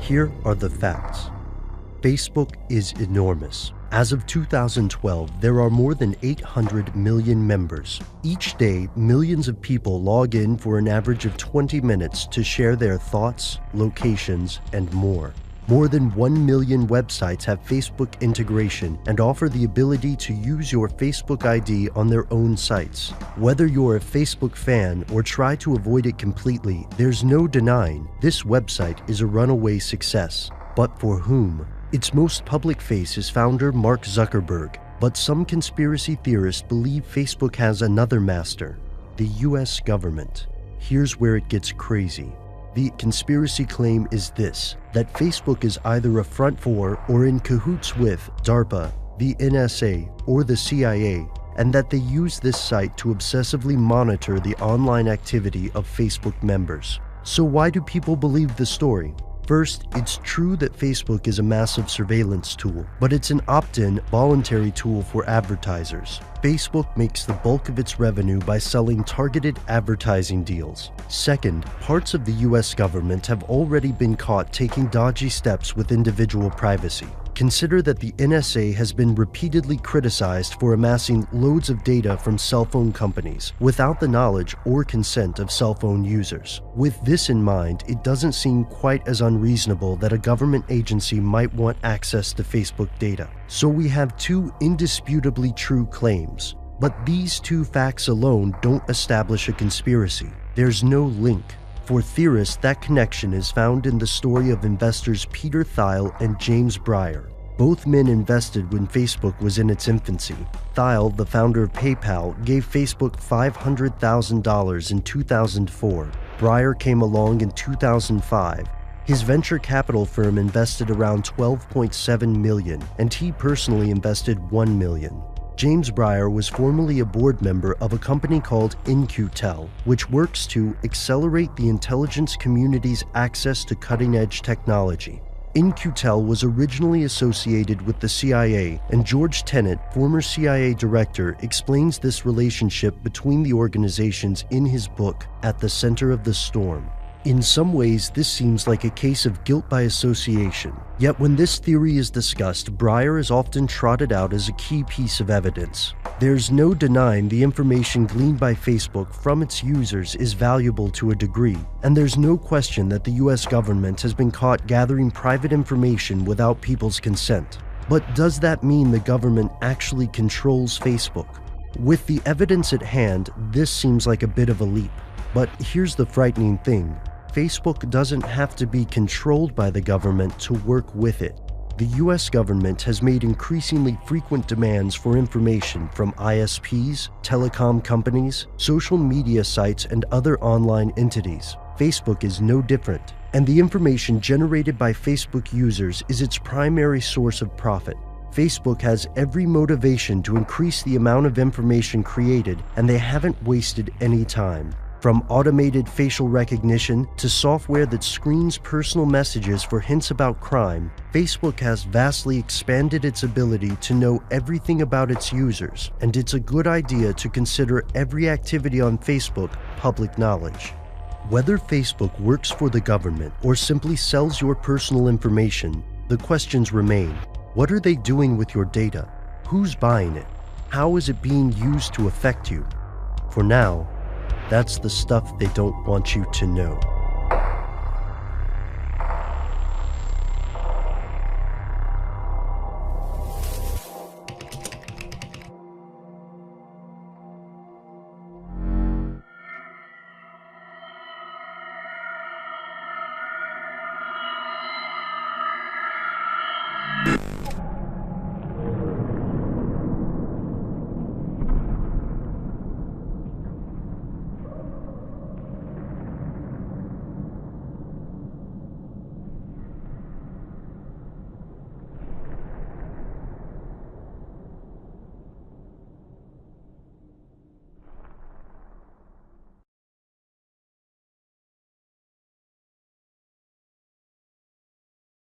Here are the facts. Facebook is enormous. As of 2012, there are more than 800 million members. Each day, millions of people log in for an average of 20 minutes to share their thoughts, locations, and more. More than 1 million websites have Facebook integration and offer the ability to use your Facebook ID on their own sites. Whether you're a Facebook fan or try to avoid it completely, there's no denying this website is a runaway success. But for whom? Its most public face is founder Mark Zuckerberg, but some conspiracy theorists believe Facebook has another master, the US government. Here's where it gets crazy. The conspiracy claim is this, that Facebook is either a front for or in cahoots with DARPA, the NSA, or the CIA, and that they use this site to obsessively monitor the online activity of Facebook members. So why do people believe the story? First, it's true that Facebook is a massive surveillance tool, but it's an opt-in, voluntary tool for advertisers. Facebook makes the bulk of its revenue by selling targeted advertising deals. Second, parts of the US government have already been caught taking dodgy steps with individual privacy. Consider that the NSA has been repeatedly criticized for amassing loads of data from cell phone companies without the knowledge or consent of cell phone users. With this in mind, it doesn't seem quite as unreasonable that a government agency might want access to Facebook data. So we have two indisputably true claims. But these two facts alone don't establish a conspiracy. There's no link. For theorists, that connection is found in the story of investors Peter Thiel and James Breyer. Both men invested when Facebook was in its infancy. Thiel, the founder of PayPal, gave Facebook $500,000 in 2004. Breyer came along in 2005. His venture capital firm invested around $12.7 million, and he personally invested $1 million. James Breyer was formerly a board member of a company called In-Q-Tel, which works to accelerate the intelligence community's access to cutting-edge technology. In-Q-Tel was originally associated with the CIA, and George Tenet, former CIA director, explains this relationship between the organizations in his book, At the Center of the Storm. In some ways, this seems like a case of guilt by association. Yet when this theory is discussed, Breyer is often trotted out as a key piece of evidence. There's no denying the information gleaned by Facebook from its users is valuable to a degree, and there's no question that the US government has been caught gathering private information without people's consent. But does that mean the government actually controls Facebook? With the evidence at hand, this seems like a bit of a leap. But here's the frightening thing. Facebook doesn't have to be controlled by the government to work with it. The US government has made increasingly frequent demands for information from ISPs, telecom companies, social media sites, and other online entities. Facebook is no different, and the information generated by Facebook users is its primary source of profit. Facebook has every motivation to increase the amount of information created, and they haven't wasted any time. From automated facial recognition to software that screens personal messages for hints about crime, Facebook has vastly expanded its ability to know everything about its users, and it's a good idea to consider every activity on Facebook public knowledge. Whether Facebook works for the government or simply sells your personal information, the questions remain. What are they doing with your data? Who's buying it? How is it being used to affect you? For now, that's the stuff they don't want you to know.